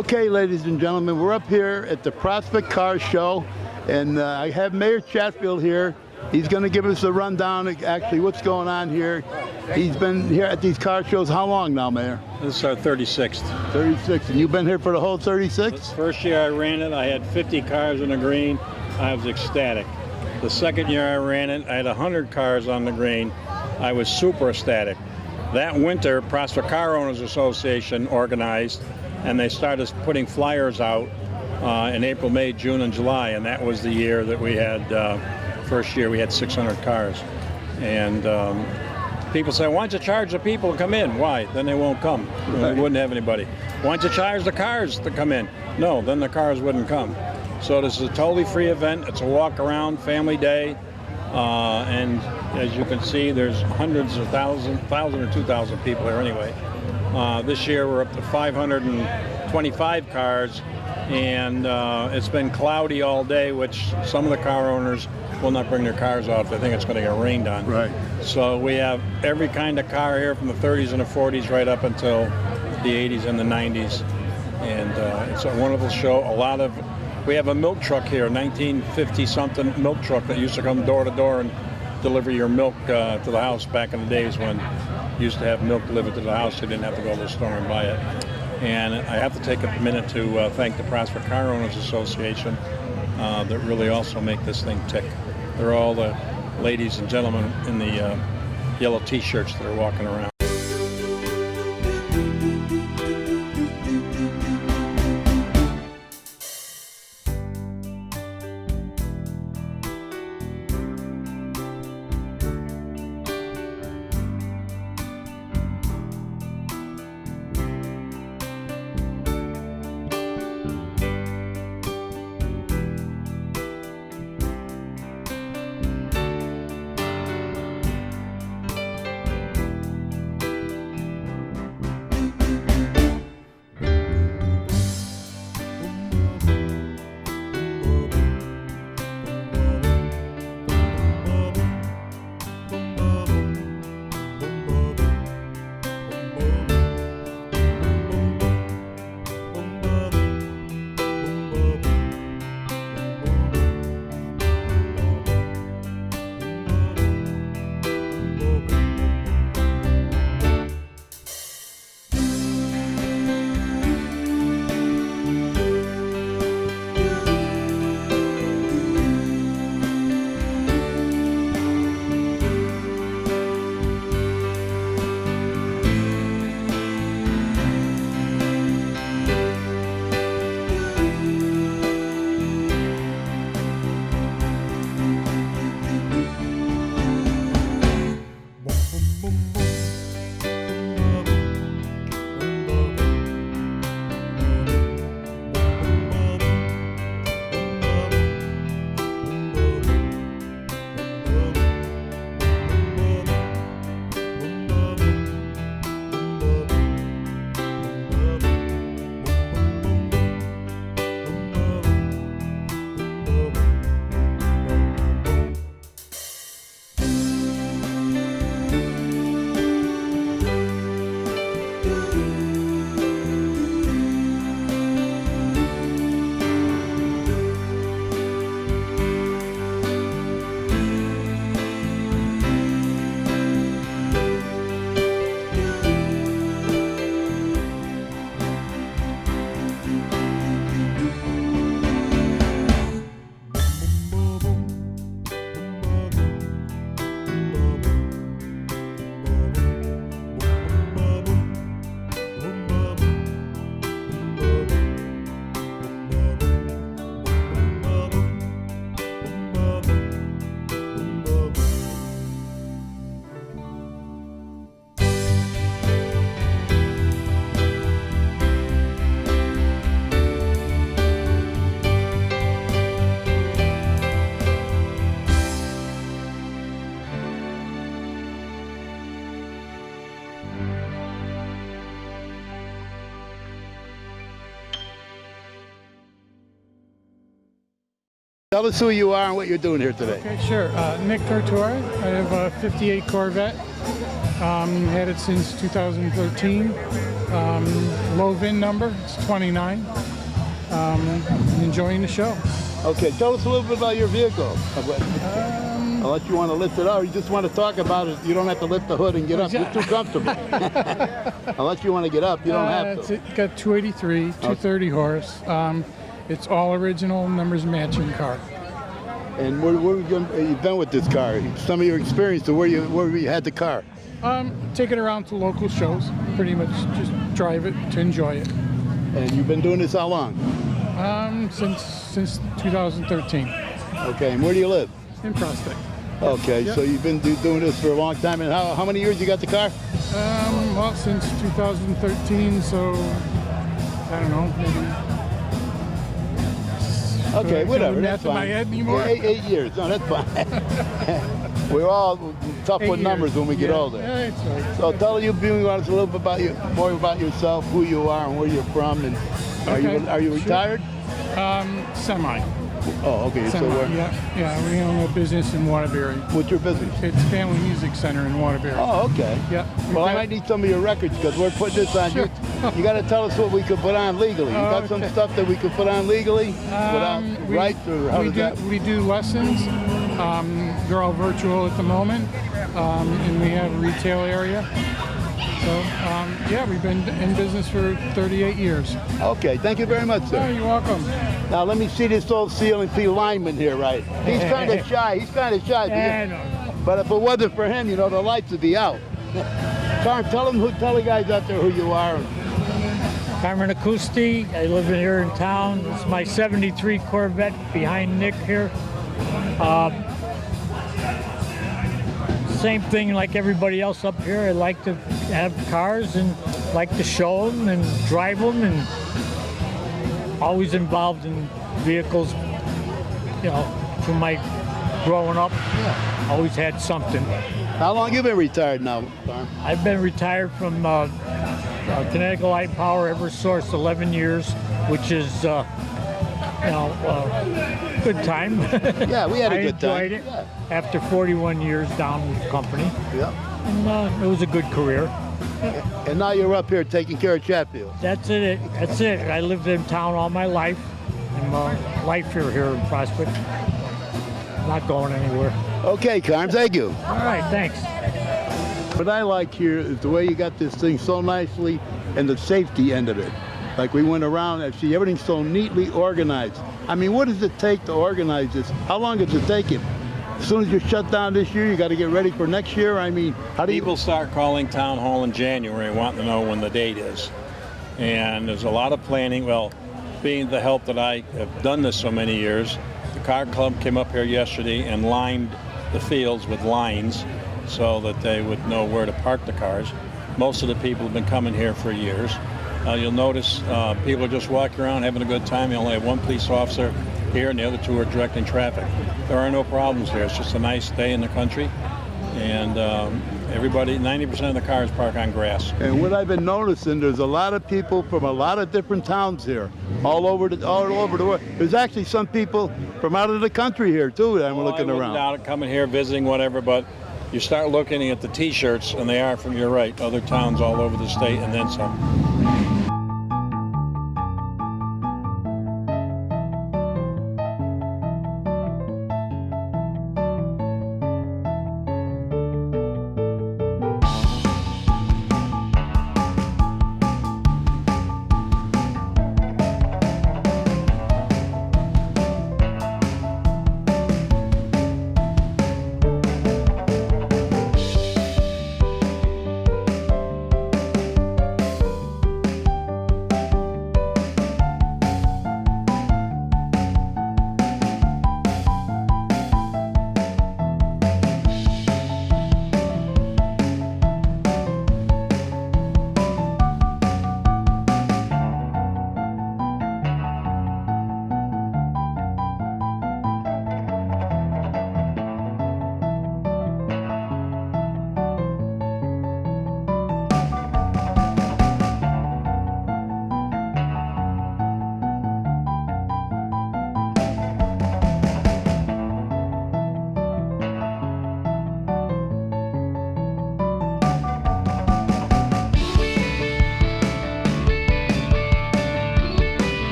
Okay, ladies and gentlemen, we're up here at the Prospect Car Show, and I have Mayor Chatfield here. He's going to give us a rundown of actually what's going on here. He's been here at these car shows how long now, Mayor? This is our 36th. 36, and you've been here for the whole 36? First year I ran it, I had 50 cars on the green. I was ecstatic. The second year I ran it, I had 100 cars on the green. I was super ecstatic. That winter, Prospect Car Owners Association organized, and they started putting flyers out in April, May, June, and July, and that was the year that we had, first year we had 600 cars. And people say, why don't you charge the people to come in? Why? Then they won't come. Right. We wouldn't have anybody. Why don't you charge the cars to come in? No, then the cars wouldn't come. So this is a totally free event. It's a walk around, family day. And as you can see, there's hundreds of thousands, 1,000 or 2,000 people here anyway. This year we're up to 525 cars, and it's been cloudy all day, which some of the car owners will not bring their cars out if they think it's going to get rained on. Right. So we have every kind of car here from the 30s and the 40s right up until the 80s and the 90s. And it's a wonderful show. We have a milk truck here, a 1950-something milk truck that used to come door to door and deliver your milk to the house back in the days when you used to have milk delivered to the house. You didn't have to go to the store and buy it. And I have to take a minute to thank the Prospect Car Owners Association that really also make this thing tick. They're all the ladies and gentlemen in the yellow T-shirts that are walking around. Tell us who you are and what you're doing here today. Okay, sure. Nick Tortora. I have a 58 Corvette. Had it since 2013. Low VIN number, it's 29. Enjoying the show. Okay, tell us a little bit about your vehicle. Unless you want to lift it up, or you just want to talk about it, you don't have to lift the hood and get up. You're too comfortable. Unless you want to get up, you don't have to. It's got 283, 230 horse. It's all original, numbers matching car. And where you've been with this car? Some of your experience to where you had the car. Take it around to local shows. Pretty much just drive it to enjoy it. And you've been doing this how long? Since 2013. Okay, and where do you live? In Prospect. Okay, Yep. so you've been doing this for a long time. And how many years you got the car? Well, since 2013, so I don't know, maybe. Okay, whatever, that's Math in my fine. head anymore? Yeah, 8 years, no, that's fine. We're all tough 8 with numbers years. when we get Yeah. older. Yeah, it's right. So tell you, viewing audience, a little bit about you, more about yourself, who you are, and where you're from, and Okay, are you sure. retired? Semi. Oh, okay. So Yeah, we own a business in Waterbury. what's your business? It's Family Music Center in Waterbury. Oh, okay. Yeah. Well, I might need some of your records because we're putting this on. Sure. You got to tell us what we could put on legally. You got some Okay. stuff that we could put on legally without rights, or how does that? We do lessons. They're all virtual at the moment, and we have a retail area. So, yeah, we've been in business for 38 years. Okay, thank you very much, Oh, sir. you're welcome. Now let me see this old CLP lineman here, right? He's kind of shy. Yeah, I know. But if it wasn't for him, the lights would be out. Carm, tell the guys out there who you are. Carmen Acousti. I live here in town. It's my 73 Corvette behind Nick here. Same thing like everybody else up here. I like to have cars and like to show them and drive them, and always involved in vehicles, from my growing up. Always had something. How long you been retired now, Carm? I've been retired from Connecticut Light Power Eversource 11 years, which is, good time. Yeah, we had a I good time. enjoyed it Yeah. after 41 years down with the company, Yeah. and it was a good career. And now you're up here taking care of Chatfield. That's it. I lived in town all my life, and life here in Prospect. Not going anywhere. Okay, Carm, thank you. All right, thanks. What I like here is the way you got this thing so nicely and the safety end of it. Like we went around and see everything's so neatly organized. I mean, what does it take to organize this? How long does it take you? As soon as you shut down this year, you got to get ready for next year. I mean, how do you? People start calling town hall in January wanting to know when the date is. And there's a lot of planning. Well, being the help that I have done this so many years, the car club came up here yesterday and lined the fields with lines so that they would know where to park the cars. Most of the people have been coming here for years. You'll notice people are just walking around having a good time. You only have one police officer here and the other two are directing traffic. There are no problems here. It's just a nice day in the country. And everybody, 90% of the cars park on grass. And what I've been noticing, there's a lot of people from a lot of different towns here, all over the world. There's actually some people from out of the country here too that I'm looking I around. wouldn't doubt it, coming here, visiting, whatever, but you start looking at the T-shirts, and they are from your right, other towns all over the state, and then some.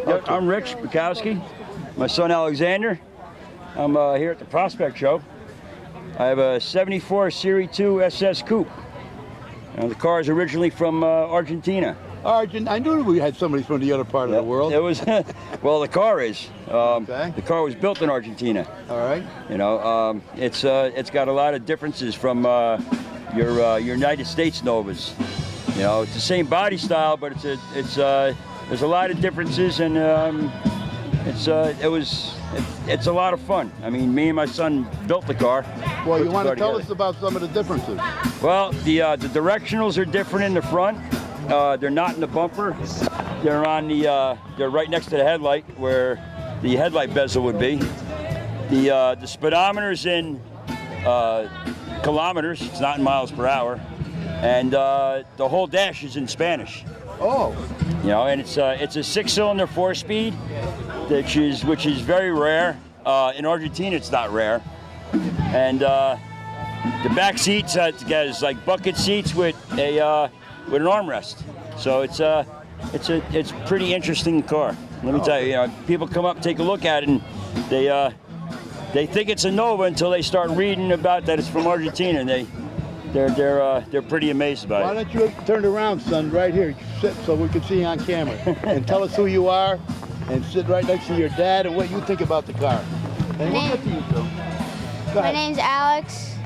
Yep, I'm Rich Bukowski. My son Alexander. I'm here at the Prospect Show. I have a 74 Series 2 SS Coupe. The car is originally from Argentina. I knew we had somebody from the other part of the world. It was, well, the car is. Okay. The car was built in Argentina. All right. You know, it's got a lot of differences from your United States Novas. You know, it's the same body style, but there's a lot of differences, and it's a lot of fun. I mean, me and my son built the car. Well, you want to tell us about some of the differences? Well, the directionals are different in the front. They're not in the bumper. They're on they're right next to the headlight where the headlight bezel would be. The speedometer's in kilometers. It's not in miles per hour. And the whole dash is in Spanish. Oh. You know, and it's a 6-cylinder 4-speed, which is very rare. In Argentina, it's not rare. And the back seats has like bucket seats with an armrest. So it's a pretty interesting car. Let me tell you, people come up, take a look at it, and they think it's a Nova until they start reading about that it's from Argentina, and they're pretty amazed about it. Why don't you turn around, son, right here, sit so we can see you on camera, and tell us who you are, and sit right next to your dad and what you think about the car. And we'll get to you, Phil. My name's Alex.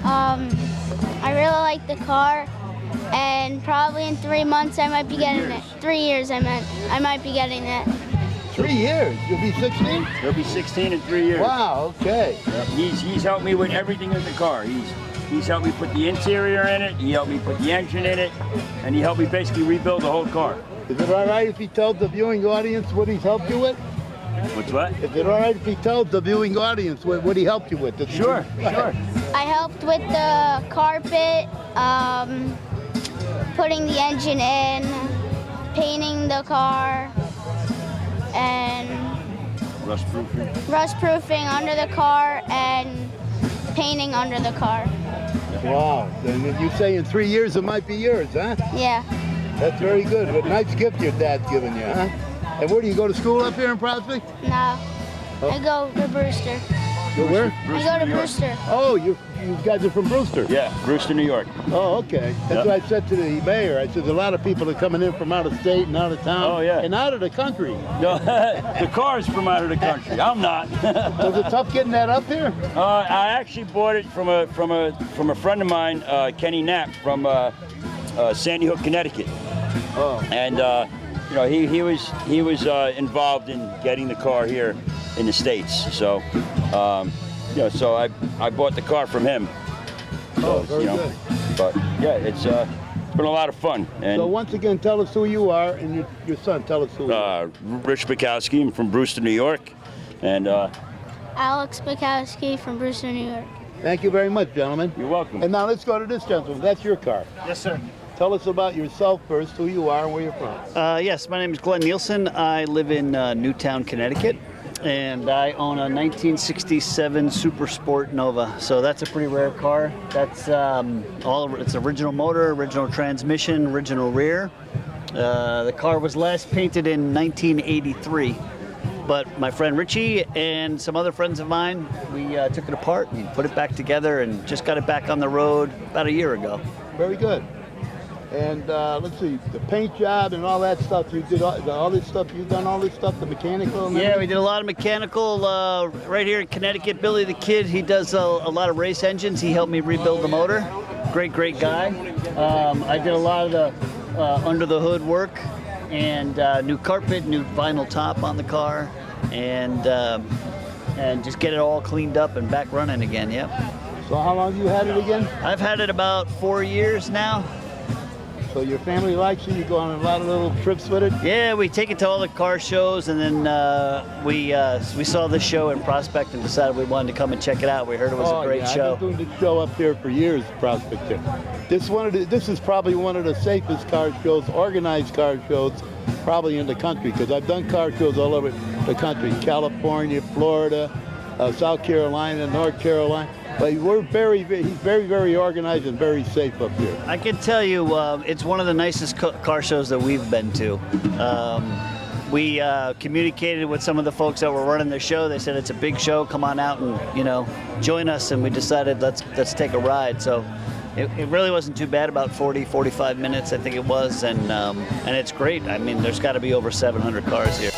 I really like the car, and probably in 3 months I might be getting it. 3 years I might be getting it. 3 years? You'll be 16? He'll be 16 in 3 years. Wow, okay. Yep. He's helped me with everything in the car. He's helped me put the interior in it, he helped me put the engine in it, and he helped me basically rebuild the whole car. Is it all right if he tells the viewing audience what he's helped you with? What's what? Is it all right if he tells the viewing audience what he helped you with? Sure. I helped with the carpet, putting the engine in, painting the car, and rust proofing under the car, and painting under the car. Wow. And you say in 3 years it might be yours, huh? Yeah. That's very good. What a nice gift your dad's given you, huh? And where do you go to school up here in Prospect? No. I go to Brewster. You where? I go to Brewster. Oh, you guys are from Brewster? Yeah, Brewster, New York. Oh, okay. That's what I said to the mayor. I said, a lot of people are coming in from out of state and out of town. Oh, yeah. And out of the country. No, the car's from out of the country. I'm not. Was it tough getting that up here? I actually bought it from a friend of mine, Kenny Knapp, from Sandy Hook, Connecticut. Oh. And he was involved in getting the car here in the States. So so I bought the car from him. Oh, very good. But yeah, it's been a lot of fun. And So once again, tell us who you are, and your son, tell us who you are. Rich Bukowski, I'm from Brewster, New York, and Alex Bukowski from Brewster, New York. Thank you very much, gentlemen. you're welcome. And now let's go to this gentleman. That's your car. Yes, sir. Tell us about yourself first, who you are and where you're from. Yes, my name is Glenn Nielsen. I live in Newtown, Connecticut, and I own a 1967 Super Sport Nova. So that's a pretty rare car. That's it's original motor, original transmission, original rear. The car was last painted in 1983. But my friend Richie and some other friends of mine, we took it apart and put it back together and just got it back on the road about a year ago. Very good. And let's see, the paint job and all that stuff, you did all this stuff, you've done all this stuff, the mechanical and Yeah, everything? we did a lot of mechanical right here in Connecticut. Billy the Kid, he does a lot of race engines. He helped me rebuild the motor. Great guy. I did a lot of the under the hood work and new carpet, new vinyl top on the car, and just get it all cleaned up and back running again, yep. So how long have you had it again? I've had it about 4 years now. So your family likes it, you go on a lot of little trips with it? Yeah, we take it to all the car shows, and then we saw this show in Prospect and decided we wanted to come and check it out. We heard it was a great show. I've been doing this show up here for years, Prospect here. This is probably one of the safest car shows, organized car shows, probably in the country, because I've done car shows all over the country, California, Florida, South Carolina, North Carolina. But he's very organized and very safe up here. I can tell you, it's one of the nicest car shows that we've been to. we communicated with some of the folks that were running the show. They said it's a big show. Come on out and join us. And we decided let's take a ride. So it really wasn't too bad. About 45 minutes, I think it was, and it's great. I mean, there's got to be over 700 cars here.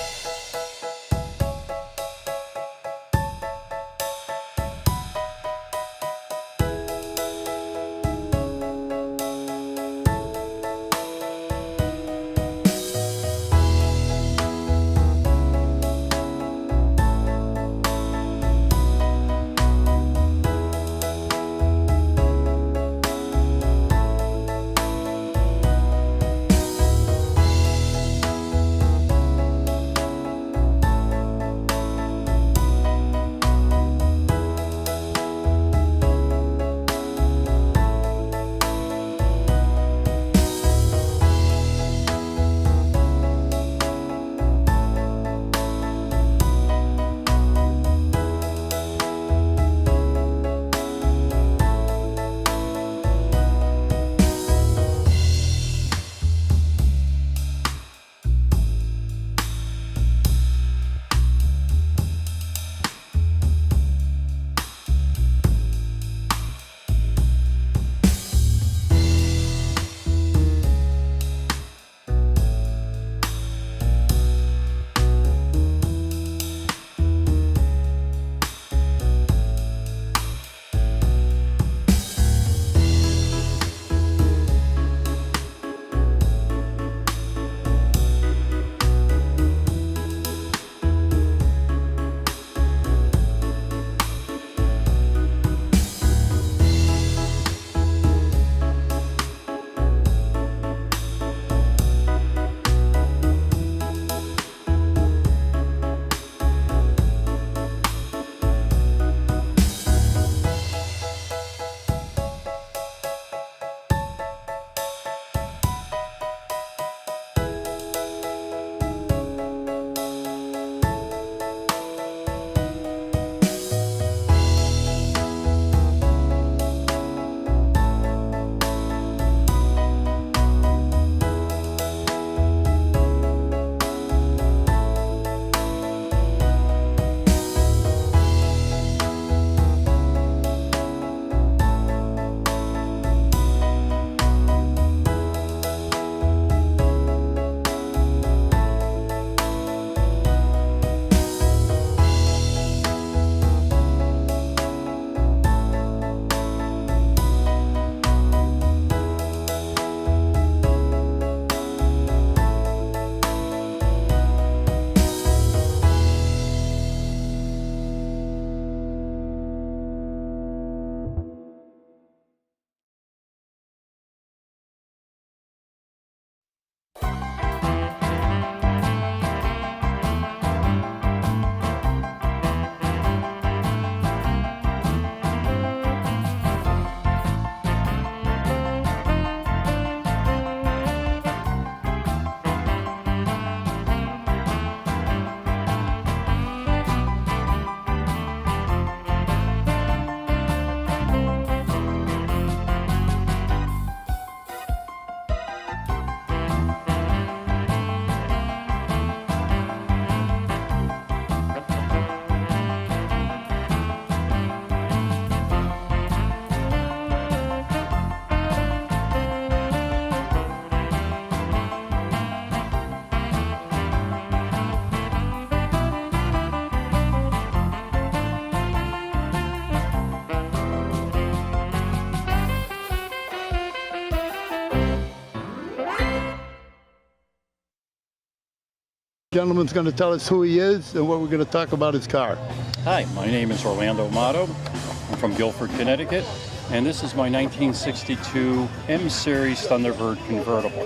Gentleman's going to tell us who he is and what we're going to talk about his car. Hi, my name is Orlando Amato. I'm from Guilford, Connecticut, and this is my 1962 M-Series Thunderbird convertible.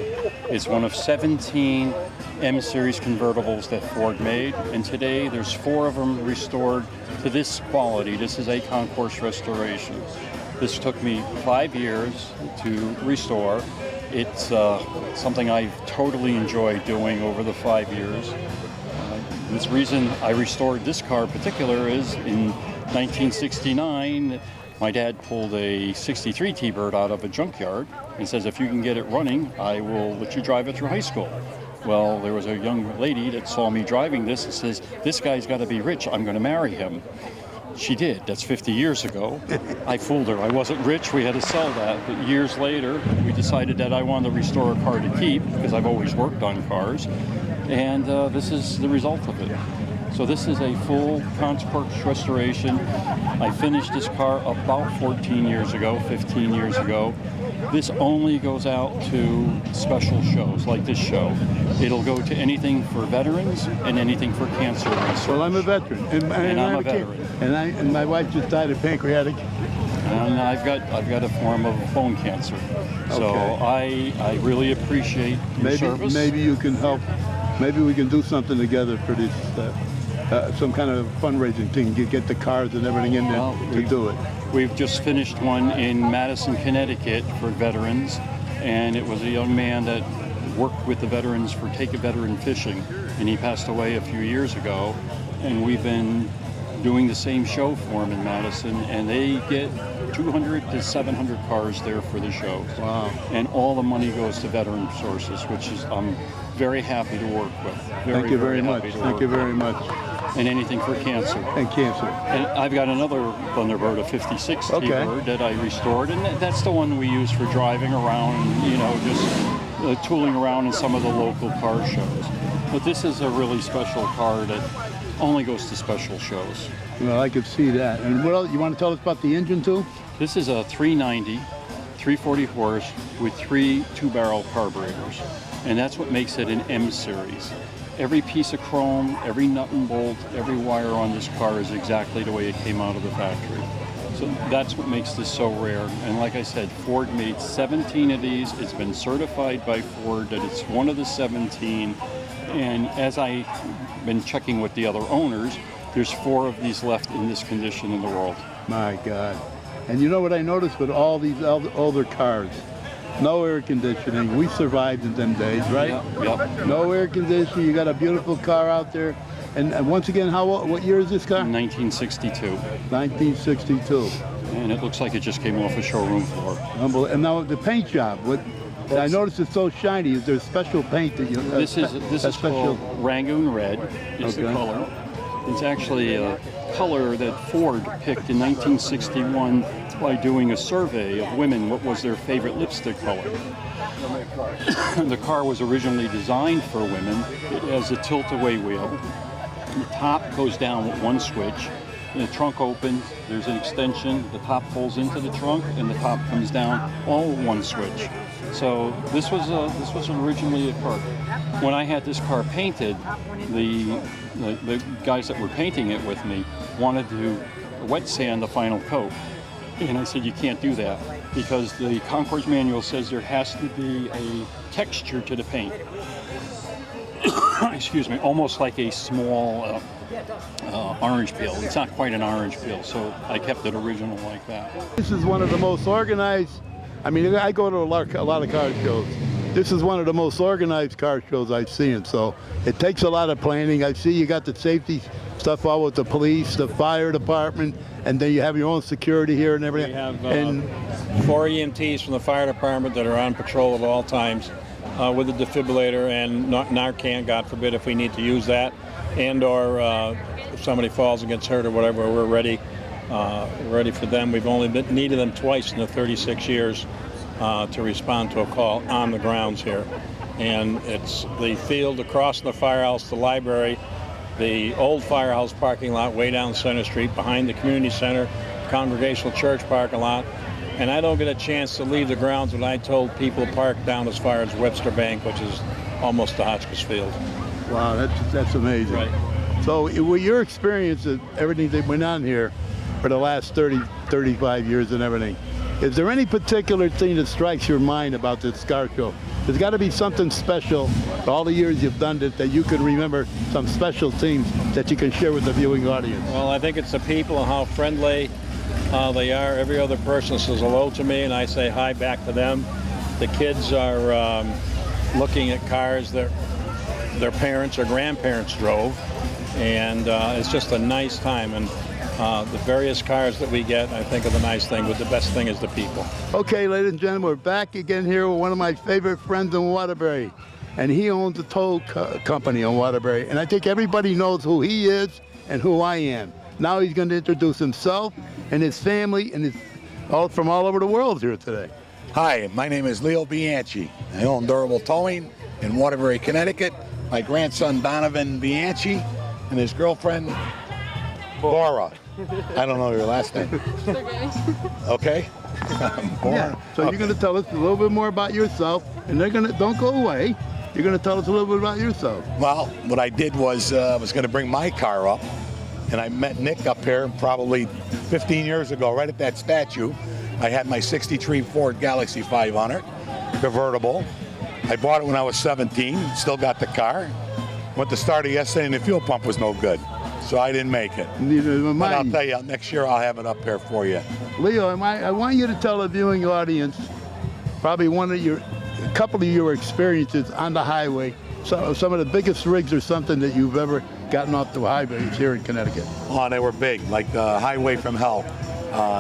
It's one of 17 M-Series convertibles that Ford made, and today there's 4 of them restored to this quality. This is a concourse restoration. This took me 5 years to restore. It's something I've totally enjoyed doing over the 5 years. This reason I restored this car in particular is in 1969, my dad pulled a 63 T-Bird out of a junkyard and says, if you can get it running, I will let you drive it through high school. Well, there was a young lady that saw me driving this and says, "This guy's got to be rich. I'm going to marry him." She did. That's 50 years ago. I fooled her. I wasn't rich. We had to sell that. But years later, we decided that I wanted to restore a car to keep because I've always worked on cars. And this is the result of it. So this is a full Consperch restoration. I finished this car about 14 years ago, 15 years ago. This only goes out to special shows like this show. It'll go to anything for veterans and anything for cancer research. Well, I'm a veteran, And I'm a veteran. And my wife just died of pancreatic. And I've got a form of bone cancer. So Okay. I really appreciate your service. Maybe you can help. Maybe we can do something together for this, some kind of fundraising thing. Get the cars and everything in there Well, to do it. We've just finished one in Madison, Connecticut for veterans, and it was a young man that worked with the veterans for Take a Veteran Fishing, and he passed away a few years ago, and we've been doing the same show for him in Madison, and they get 200 to 700 cars there for the show. Wow. And all the money goes to veteran sources, which is I'm very happy to work with. Thank you very much. Thank you very much. And anything for cancer. And cancer. And I've got another Thunderbird, a 56 T-Bird that I restored, and that's the one we use for driving around, just tooling around in some of the local car shows. But this is a really special car that only goes to special shows. Well, I could see that. And what else? You want to tell us about the engine too? This is a 390, 340 horse with 3 two-barrel carburetors, and that's what makes it an M series. Every piece of chrome, every nut and bolt, every wire on this car is exactly the way it came out of the factory. So that's what makes this so rare. And like I said, Ford made 17 of these. It's been certified by Ford that it's one of the 17. And as I've been checking with the other owners, there's 4 of these left in this condition in the world. My God. And you know what I noticed with all these older cars? No air conditioning. We survived in them days, right? Yep. No air conditioning. You got a beautiful car out there. And once again, what year is this car? 1962. 1962. And it looks like it just came off a showroom floor. And now the paint job. I noticed it's so shiny. Is there special paint that you? This is called Rangoon Red. It's the color. It's actually a color that Ford picked in 1961 by doing a survey of women. What was their favorite lipstick color? The car was originally designed for women. It has a tilt-away wheel. The top goes down with one switch. The trunk opens, there's an extension, the top pulls into the trunk, and the top comes down, all with one switch. So this was originally a car. When I had this car painted, the guys that were painting it with me wanted to wet sand the final coat. And I said, you can't do that because the Concours manual says there has to be a texture to the paint. Excuse me, almost like a small orange peel. It's not quite an orange peel, so I kept it original like that. This is one of the most organized. I mean, I go to a lot of car shows. This is one of the most organized car shows I've seen. So it takes a lot of planning. I see you got the safety stuff all with the police, the fire department, and then you have your own security here and everything. We have 4 EMTs from the fire department that are on patrol at all times with a defibrillator and Narcan, God forbid, if we need to use that, and or if somebody falls and gets hurt or whatever, we're ready for them. We've only needed them twice in the 36 years to respond to a call on the grounds here. And it's the field across from the firehouse, the library, the old firehouse parking lot way down Center Street, behind the community center, Congregational Church parking lot. And I don't get a chance to leave the grounds when I told people to park down as far as Webster Bank, which is almost the Hotchkiss Field. Wow, that's amazing. Right. So with your experience of everything that went on here for the last 35 years and everything, is there any particular thing that strikes your mind about this car show? There's got to be something special, all the years you've done it, that you can remember some special things that you can share with the viewing audience. Well, I think it's the people and how friendly they are. Every other person says hello to me, and I say hi back to them. The kids are looking at cars that their parents or grandparents drove, and it's just a nice time. And the various cars that we get, I think, are the nice thing, but the best thing is the people. Okay, ladies and gentlemen, we're back again here with one of my favorite friends in Waterbury. and he owns a tow company in Waterbury. And I think everybody knows who he is and who I am. Now he's going to introduce himself and his family and from all over the world here today. Hi, my name is Leo Bianchi. I own Durable Towing in Waterbury, Connecticut. My grandson Donovan Bianchi and his girlfriend Laura. I don't know your last name. Okay. Yeah. So you're going to tell us a little bit more about yourself, and don't go away. You're going to tell us a little bit about yourself. Well, what I did was going to bring my car up, and I met Nick up here probably 15 years ago, right at that statue. I had my '63 Ford Galaxy 500 convertible. I bought it when I was 17. Still got the car. Went to start it yesterday, and the fuel pump was no good. So I didn't make it. Neither did mine. But I'll tell you, next year I'll have it up here for you. Leo, I want you to tell the viewing audience probably a couple of your experiences on the highway, some of the biggest rigs or something that you've ever gotten off the highways here in Connecticut. Oh, they were big, like the Highway from Hell,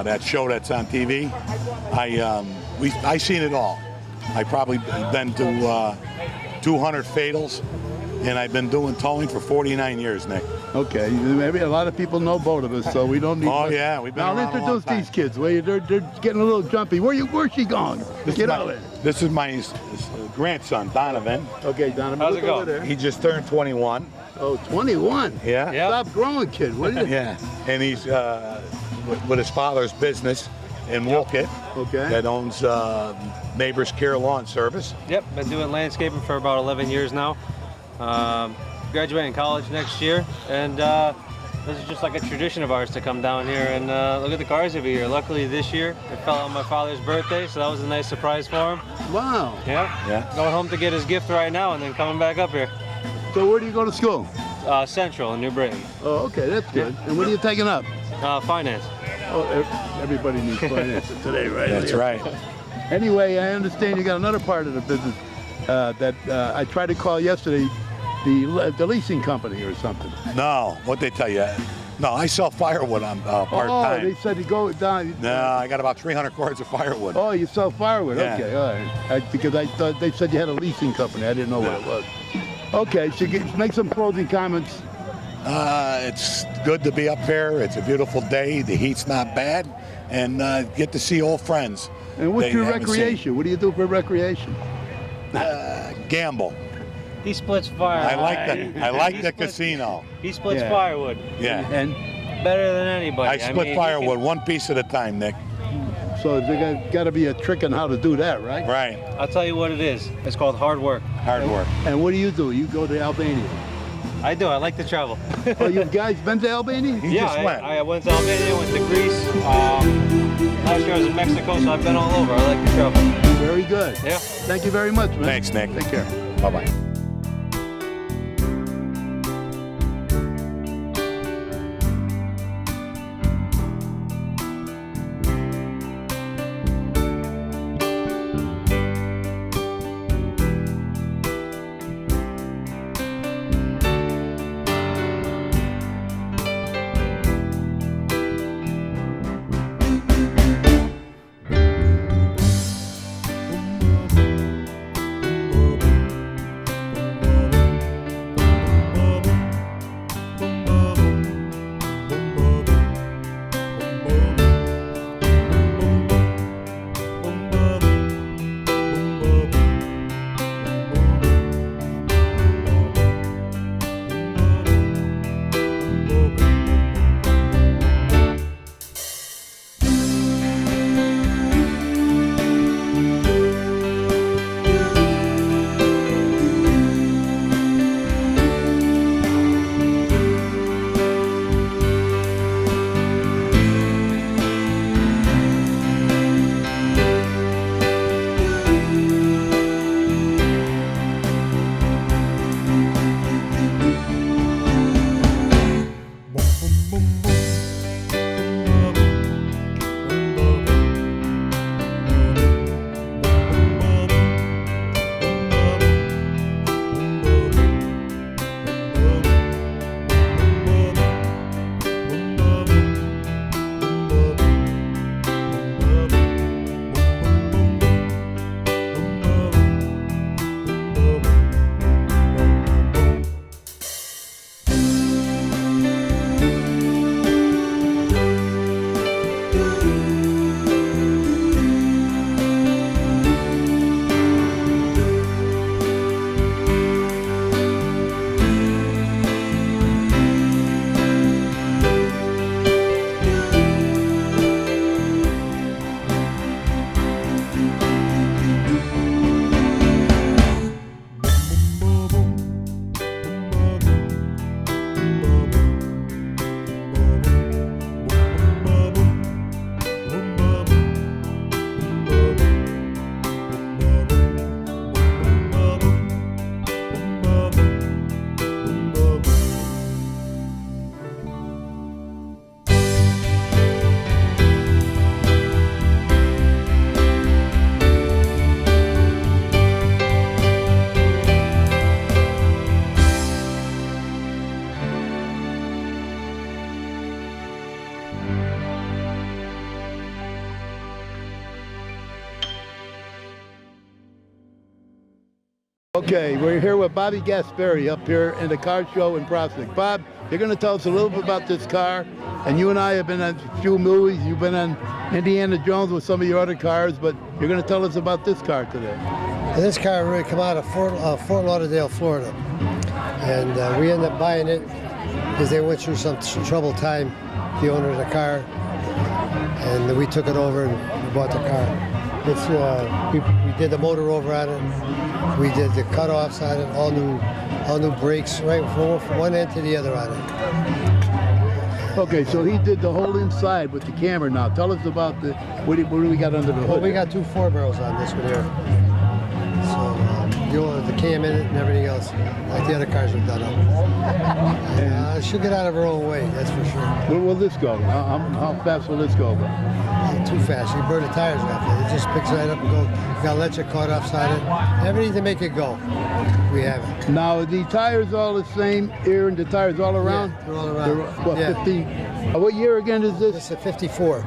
that show that's on TV. I seen it all. I probably been to 200 fatals, and I've been doing towing for 49 years, Nick. Okay, maybe a lot of people know both of us, so we don't need. Oh yeah, we've been now around a long introduce time. these kids. Well, they're getting a little jumpy. Where's she going? Get out of there. This is my grandson, Donovan. Okay, Donovan. How's look it over going? there. He just turned 21. Oh, 21. Yeah. Yep. Stop growing, kid. What is it? Yeah. And he's with his father's business in Wolcott Okay. that owns Neighbors Care Lawn Service. Yep, been doing landscaping for about 11 years now. Graduating college next year, and this is just like a tradition of ours to come down here and look at the cars every year. Luckily this year it fell on my father's birthday, so that was a nice surprise for him. Wow. Yeah. Going home to get his gift right now and then coming back up here. So where do you go to school? Central in New Britain. Oh, okay, that's good. And what are you taking up? Finance. Oh, everybody needs finance today, right? That's right. Anyway, I understand you got another part of the business that I tried to call yesterday, the leasing company or something. No, what they tell you? No, I sell firewood on part-time. Oh, they said to go down. No, I got about 300 cords of firewood. Oh, you sell firewood? Yeah. Okay, all right. Because I thought they said you had a leasing company. I didn't know what it was. Okay, so make some closing comments. It's good to be up here. It's a beautiful day. The heat's not bad, and get to see old friends. And what's that your you haven't recreation? What do you do for recreation? seen. Gamble. He splits fire. I like the casino. He splits Yeah. firewood. Yeah. And Better than anybody. I split mean, firewood one piece at a time, Nick. so there got to be a trick on how to do that, right? Right. I'll tell you what it is. It's called hard work. Hard work. And what do? You go to Albania. I do. I like to travel. Oh, you guys been to Albania? He just went. I went to Albania, went to Greece. Last year I was in Mexico, so I've been all over. I like to travel. Very good. Yeah. Thank you very much, man. Thanks, Nick. Take care. Bye-bye. Okay, we're here with Bobby Gasperi up here in the car show in Prospect. Bob, you're going to tell us a little bit about this car. And you and I have been on a few movies. You've been on Indiana Jones with some of your other cars, but you're going to tell us about this car today. And this car really come out of Fort Lauderdale, Florida. And we ended up buying it because they went through some troubled time, the owner of the car. And we took it over and we bought the car. It's, we did the motor over on it. We did the cutoffs on it, all new brakes, right from one end to the other on it. Okay, so he did the whole inside with the camera now. Tell us about what do we got under the hood? Well, we got 2 4-barrels on this one here. So you'll have the cam in it and everything else, like the other cars are done up. She'll get out of her own way, that's for sure. Where will this go? How fast will this go? Too fast. You burn the tires off it. It just picks right up and goes. You got electric cutoffs on it. Everything to make it go. We have it. Now, the tires all the same here and the tires all around? Yeah, they're all around. They're, what, yeah. 15? What year again is this? It's a 54.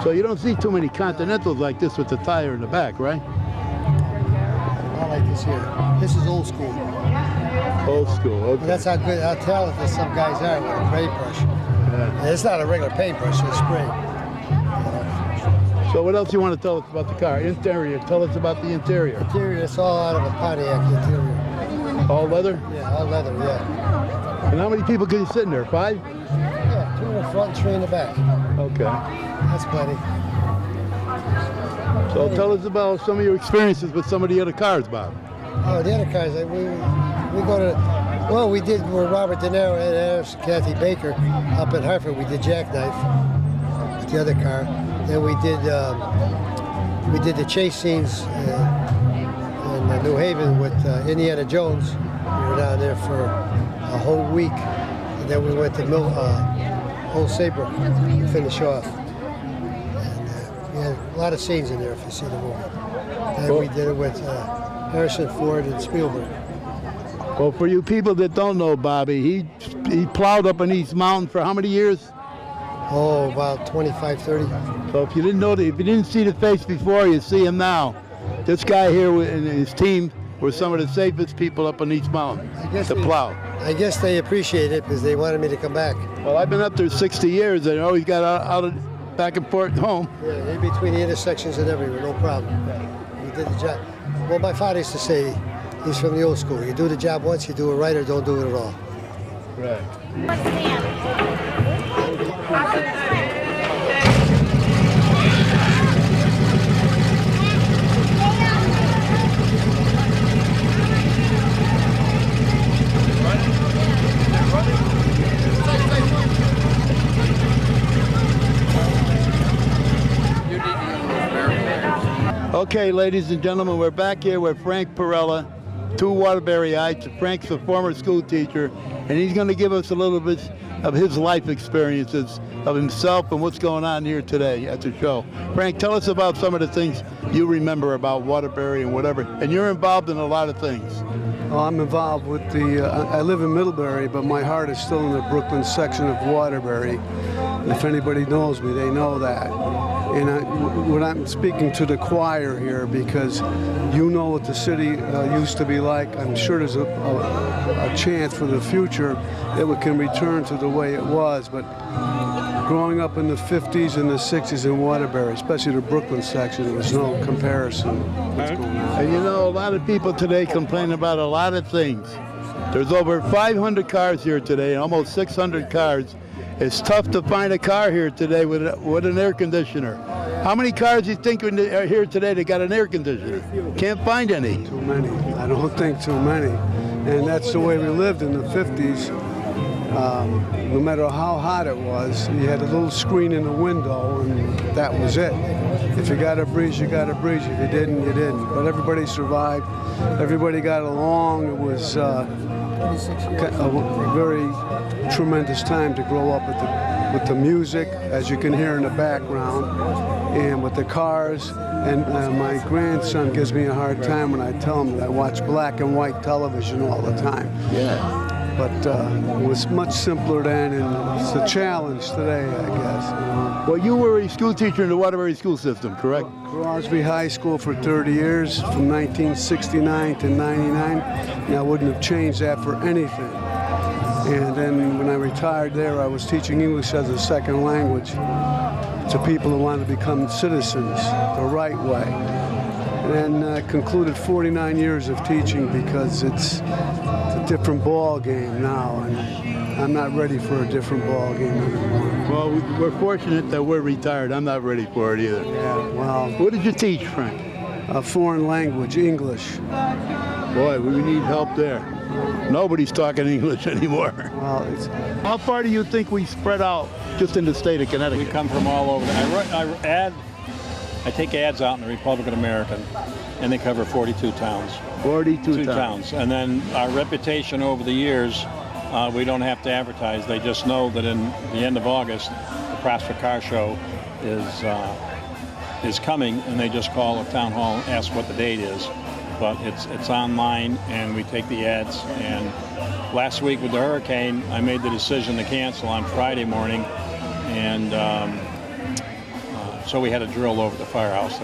So you don't see too many Continentals like this with the tire in the back, right? Not like this here. This is old school. Old school, okay. But that's how good, I'll tell if some guys are with a paintbrush. Yeah. And it's not a regular paintbrush, it's spray. So what else you want to tell us about the car? Interior, tell us about the interior. Interior, it's all out of a Pontiac interior. All leather? Yeah, all leather, yeah. And how many people can you sit in there? 5? Yeah, 2 in the front and 3 in the back. Okay. That's plenty. So tell us about some of your experiences with some of the other cars, Bob. Oh, the other cars, we go to, well, we did with Robert De Niro and Anderson, Kathy Baker up in Hartford. We did Jackknife with the other car. Then we did the chase scenes in New Haven with Indiana Jones. We were down there for a whole week, and then we went to Old Saybrook to finish off. And we had a lot of scenes in there if you see the movie. And we did it with Harrison Ford and Spielberg. Well, for you people that don't know Bobby, he plowed up in East Mountain for how many years? Oh, about 25, 30. So if you didn't know, if you didn't see the face before, you see him now. This guy here and his team were some of the safest people up on East Mountain to plow. I guess they appreciate it because they wanted me to come back. Well, I've been up there 60 years and I always got out of back and forth home. Yeah, in between the intersections and everywhere, no problem. We did the job. Well, my father used to say, he's from the old school. You do the job once, you do it right or don't do it at all. Right. Okay, ladies and gentlemen, we're back here with Frank Perella, 2 Waterburyites. Frank's a former school teacher, and he's going to give us a little bit of his life experiences of himself and what's going on here today at the show. Frank, tell us about some of the things you remember about Waterbury and whatever. And you're involved in a lot of things. Well, I'm involved with I live in Middlebury, but my heart is still in the Brooklyn section of Waterbury. If anybody knows me, they know that. And when I'm speaking to the choir here, because you know what the city used to be like, I'm sure there's a chance for the future that we can return to the way it was. But growing up in the 50s and the 60s in Waterbury, especially the Brooklyn section, there was no comparison. What's going on. And you know, a lot of people today complain about a lot of things. There's over 500 cars here today, almost 600 cars. It's tough to find a car here today with an air conditioner. How many cars do you think are here today that got an air conditioner? Can't find any. Too many. I don't think too many. And that's the way we lived in the 50s. No matter how hot it was, you had a little screen in the window, and that was it. If you got a breeze, you got a breeze. If you didn't, you didn't. But everybody survived. Everybody got along. It was a very tremendous time to grow up with the music, as you can hear in the background, and with the cars. And my grandson gives me a hard time when I tell him that I watch black and white television all the time. Yeah. But it was much simpler then, and it's a challenge today, I guess. Well, you were a school teacher in the Waterbury school system, correct? Crosby High School for 30 years, from 1969 to 99, and I wouldn't have changed that for anything. And then when I retired there, I was teaching English as a second language to people who want to become citizens the right way. And then concluded 49 years of teaching because it's a different ball game now, and I'm not ready for a different ball game anymore. Well, we're fortunate that we're retired. I'm not ready for it either. Yeah, well. What did you teach, Frank? A foreign language, English. Boy, we need help there. Nobody's talking English anymore. Well, how far do you think we spread out just in the state of Connecticut? We come from all over. I take ads out in the Republican American, and they cover 42 towns. 42 towns. And then our reputation over the years, we don't have to advertise. They just know that in the end of August, the Prospect Car Show is coming, and they just call the town hall and ask what the date is. But it's online, and we take the ads. And last week with the hurricane, I made the decision to cancel on Friday morning, and so we had a drill over the firehouse.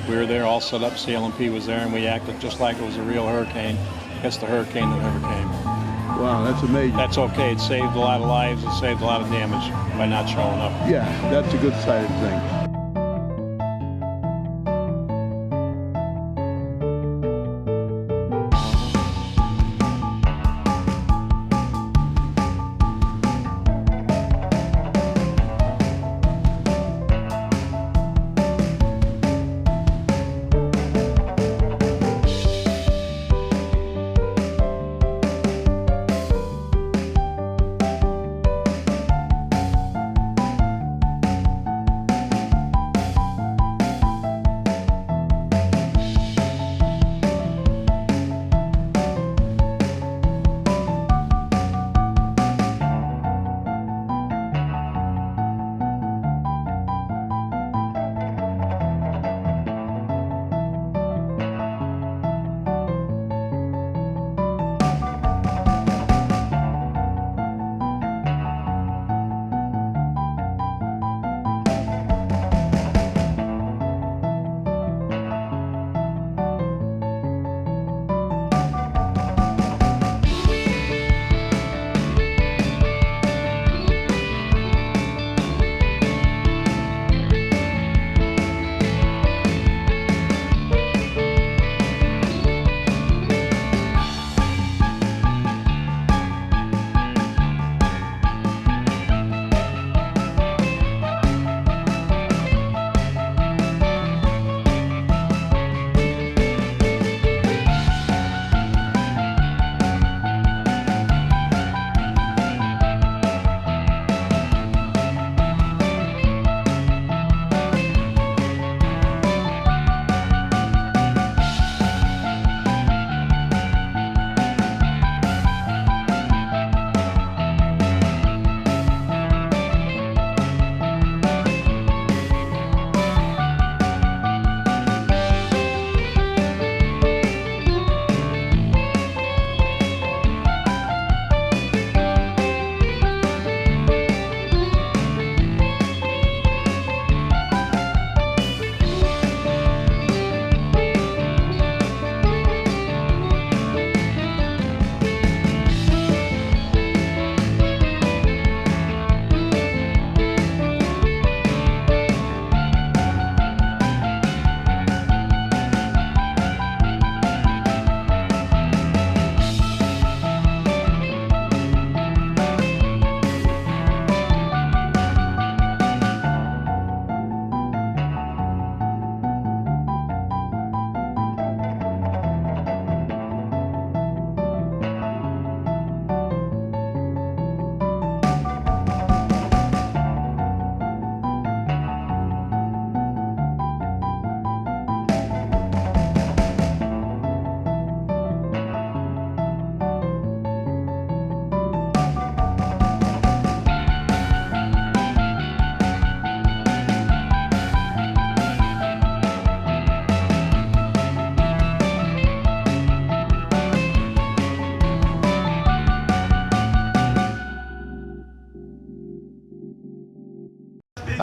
We were there all set up. CLMP was there, and we acted just like it was a real hurricane. It's the hurricane that never came. Wow, that's amazing. That's okay. It saved a lot of lives. It saved a lot of damage by not showing up. Yeah, that's a good side of things.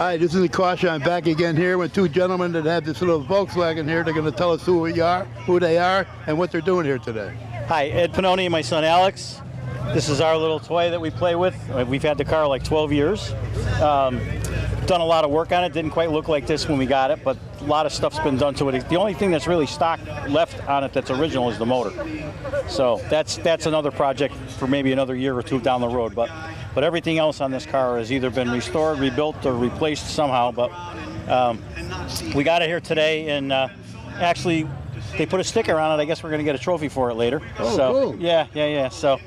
Hi, this is the Caution. I'm back again here with two gentlemen that have this little Volkswagen here. They're going to tell us who they are, and what they're doing here today. Hi, Ed Pannoni and my son Alex. This is our little toy that we play with. We've had the car like 12 years. Done a lot of work on it. Didn't quite look like this when we got it, but a lot of stuff's been done to it. The only thing that's really stock left on it that's original is the motor. So that's another project for maybe another year or two down the road. But everything else on this car has either been restored, rebuilt, or replaced somehow. But we got it here today, and actually they put a sticker on it. I guess we're going to get a trophy for it later. Oh, so, cool. Yeah. So,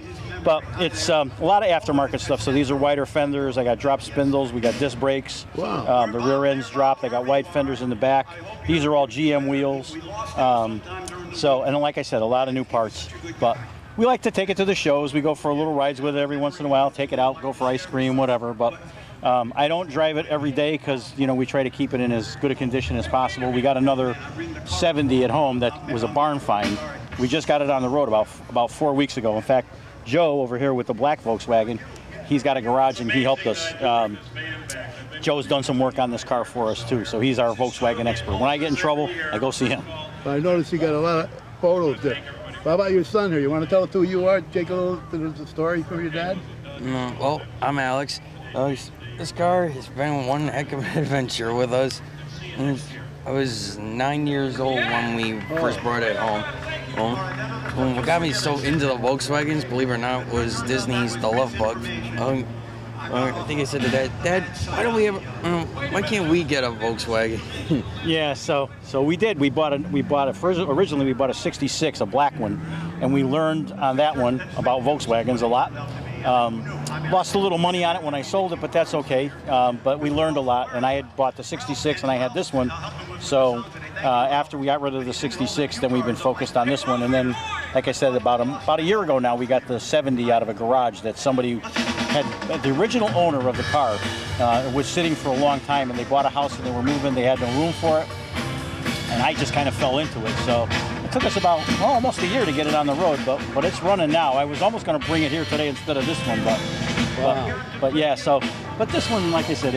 but it's a lot of aftermarket stuff. So these are wider fenders. I got drop spindles. We got disc brakes. Wow. The rear end's dropped. I got wide fenders in the back. These are all GM wheels. And like I said, a lot of new parts. But we like to take it to the shows. We go for little rides with it every once in a while. Take it out, go for ice cream, whatever. But I don't drive it every day because we try to keep it in as good a condition as possible. We got another 70 at home that was a barn find. We just got it on the road about 4 weeks ago. In fact, Joe over here with the black Volkswagen, he's got a garage and he helped us. Joe's done some work on this car for us too, so he's our Volkswagen expert. When I get in trouble, I go see him. I noticed you got a lot of photos there. How about your son here? You want to tell us who you are? Take a little story from your dad? Well, I'm Alex. This car has been one heck of an adventure with us. I was 9 years old when we first brought it home. What got me so into the Volkswagens, believe it or not, was Disney's The Love Bug. I think I said to Dad, why can't we get a Volkswagen? Yeah, so we did. Originally we bought a 66, a black one, and we learned on that one about Volkswagens a lot. Lost a little money on it when I sold it, but that's okay. But we learned a lot, and I had bought the 66 and I had this one. So after we got rid of the 66, then we've been focused on this one. And then, like I said, about a year ago now, we got the 70 out of a garage that somebody had. The original owner of the car was sitting for a long time, and they bought a house and they were moving. They had no room for it, and I just kind of fell into it. So it took us about almost a year to get it on the road, but it's running now. I was almost going to bring it here today instead of this one, but yeah. So, but this one, like I said,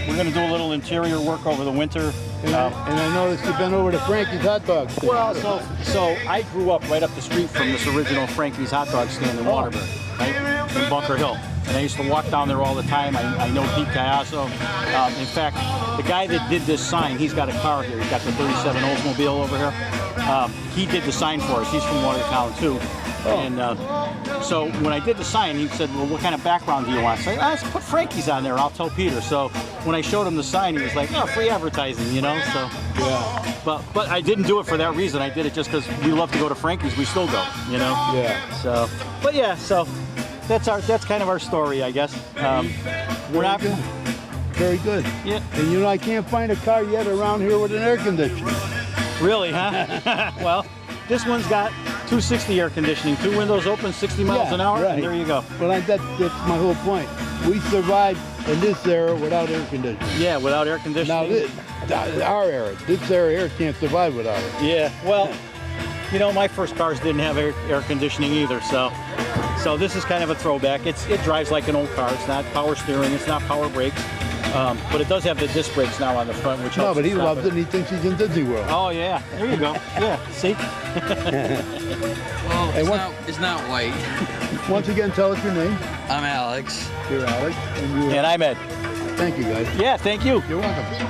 we're going to do a little interior work over the winter. And I noticed you've been over to Frankie's Hot Dog stand. Well, so I grew up right up the street from this original Frankie's Hot Dog stand in Waterbury, right, in Bunker Hill. And I used to walk down there all the time. I know Pete Cayasso. In fact, the guy that did this sign, he's got a car here. He's got the 37 Oldsmobile over here. He did the sign for us. He's from Watertown too. And so when I did the sign, he said, well, what kind of background do you want? So I said, let's put Frankie's on there. I'll tell Peter. So when I showed him the sign, he was like, oh, free advertising, So yeah. But I didn't do it for that reason. I did it just because we love to go to Frankie's. We still go, Yeah. So, but yeah, so that's kind of our story, I guess. We're not good. Very good. Yeah. And I can't find a car yet around here with an air conditioner. Really, huh? Well, this one's got 260 air conditioning, 2 windows open, 60 miles an hour, right. and there you go. Well, that's my whole point. We survived in this era without air conditioning. Yeah, without air conditioning. Now, our era, this era here can't survive without it. Yeah, well, my first cars didn't have air conditioning either, so this is kind of a throwback. It drives like an old car. It's not power steering, it's not power brakes. But it does have the disc brakes now on the front, which helps. No, but he loves it and he thinks he's in Disney World. Oh, yeah. There you go. Yeah, see? Well, it's not white. Once again, tell us your name. I'm Alex. You're Alex. And I'm Ed. Thank you, guys. Yeah, thank you. You're welcome.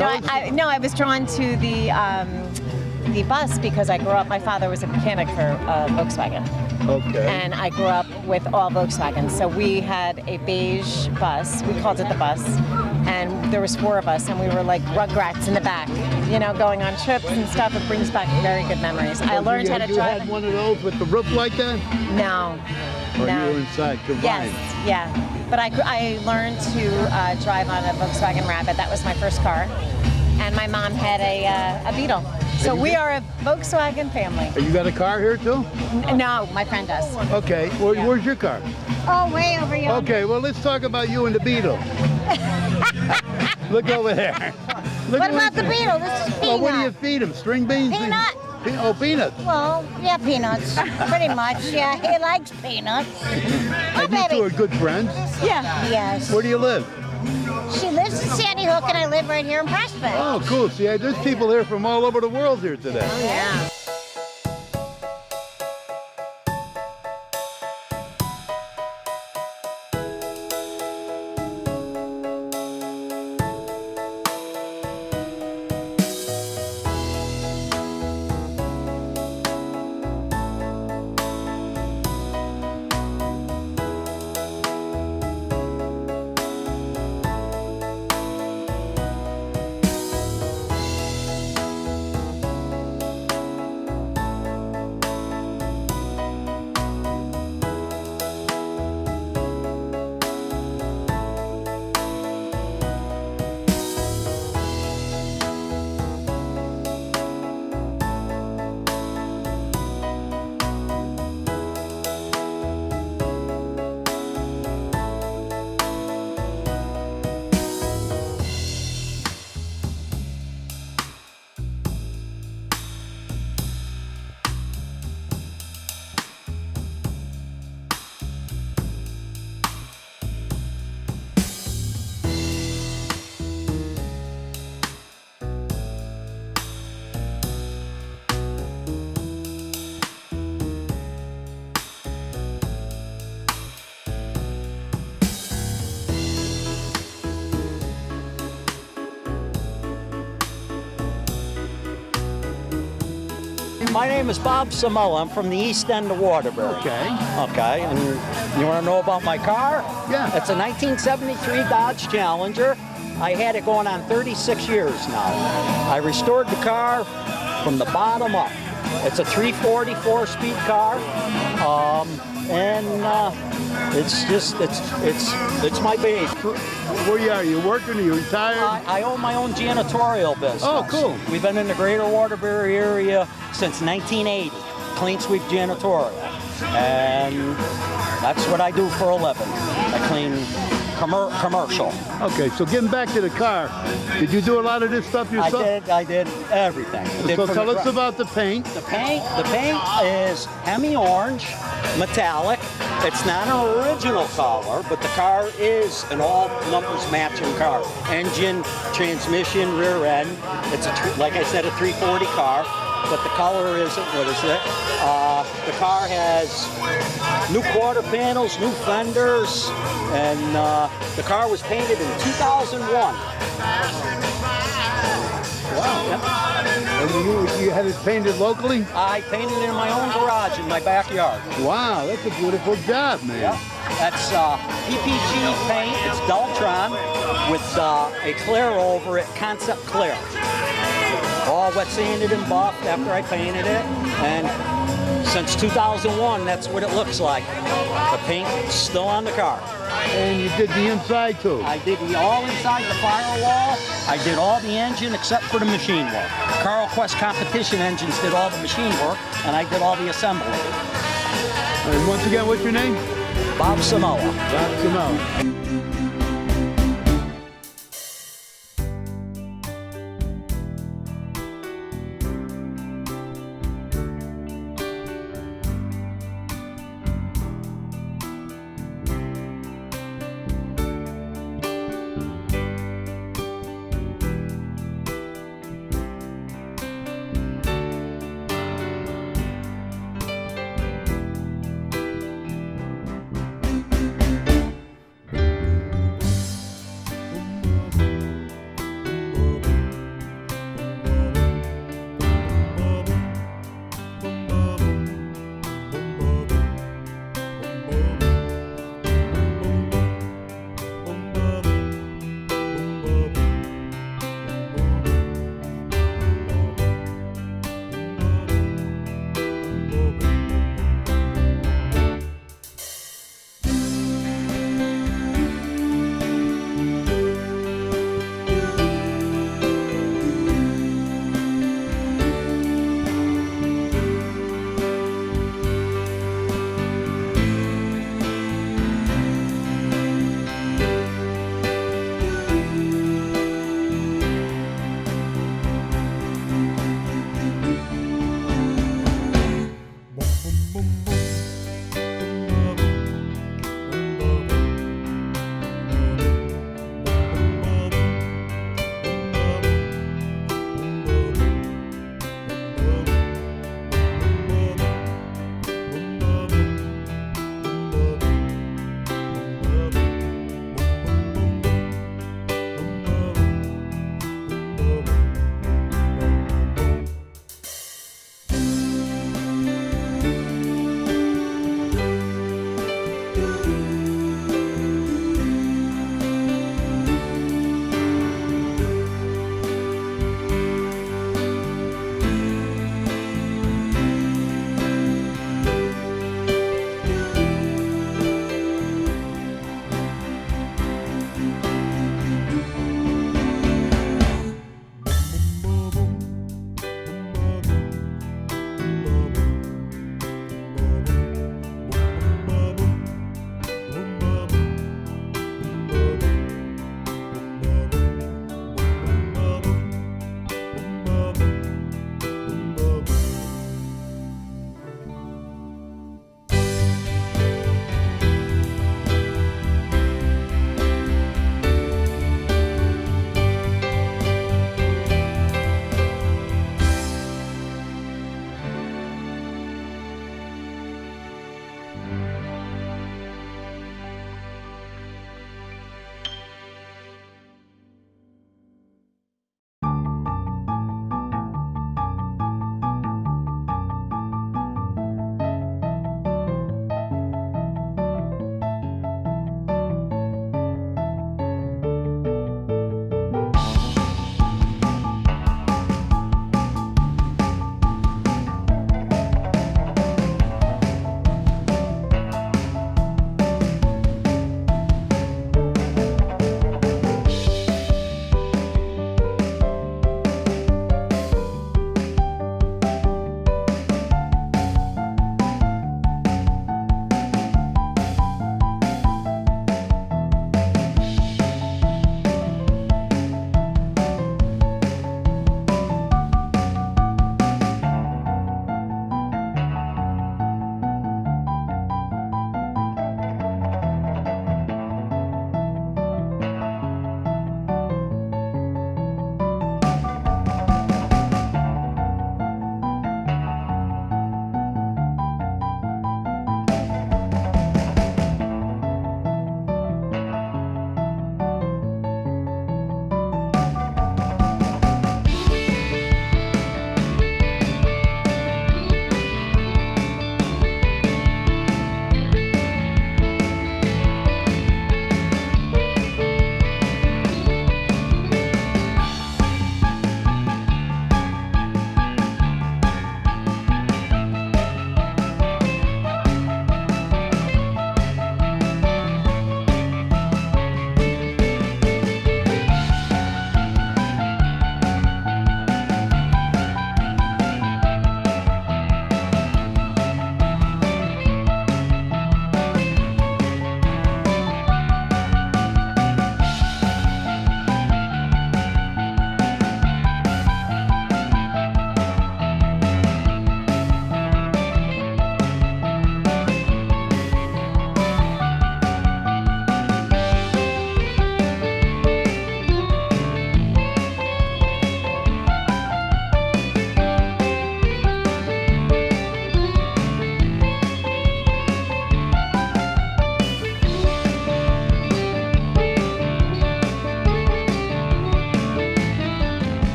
I was drawn to the bus because I grew up, my father was a mechanic for Volkswagen. Okay. And I grew up with all Volkswagens. So we had a beige bus, we called it the bus, and there was 4 of us, and we were like rugrats in the back, going on trips and stuff. It brings back very good memories. I learned how to drive. You had one of those with the roof like that? No. Or you were inside combined? Yes, yeah. But I learned to drive on a Volkswagen Rabbit. That was my first car. And my mom had a Beetle. So we are a Volkswagen family. You got a car here too? No, my friend does. Okay, where's your car? Oh, way over here. Okay, well let's talk about you and the Beetle. Look over there. What about the Beetle? This is Peanut. Well, what do you feed him? String beans? Peanut. Oh, peanuts. Well, yeah, peanuts. Pretty much. Yeah, he likes peanuts. And you two are good friends? Yeah. Yes. Where do you live? She lives in Sandy Hook, and I live right here in Prospect. Oh, cool. See, there's people here from all over the world here today. Oh, yeah. My name is Bob Samoa. I'm from the east end of Waterbury. Okay. Okay, and you want to know about my car? Yeah. It's a 1973 Dodge Challenger. I had it going on 36 years now. I restored the car from the bottom up. It's a 340 4-speed car, it's my baby. Where are you working? Are you retired? I own my own janitorial business. Oh, cool. We've been in the greater Waterbury area since 1980, clean sweep janitorial. And that's what I do for a living. I clean commercial. Okay, so getting back to the car, did you do a lot of this stuff yourself? I did everything. So tell us about the paint. The paint is Hemi orange, metallic. It's not an original color, but the car is an all numbers matching car. Engine, transmission, rear end. It's like I said, a 340 car, but the color isn't. What is it? The car has new quarter panels, new fenders, and the car was painted in 2001. Wow. Yep. And you had it painted locally? I painted it in my own garage in my backyard. Wow, that's a beautiful job, man. Yep. That's PPG paint. It's Deltron with a clear over it, Concept Clear. All wet sanded and buffed after I painted it, and since 2001, that's what it looks like. The paint's still on the car. And you did the inside too? I did all inside the firewall. I did all the engine except for the machine work. Carl Quest competition engines did all the machine work, and I did all the assembly. And once again, what's your name? Bob Samoa. Bob Samoa.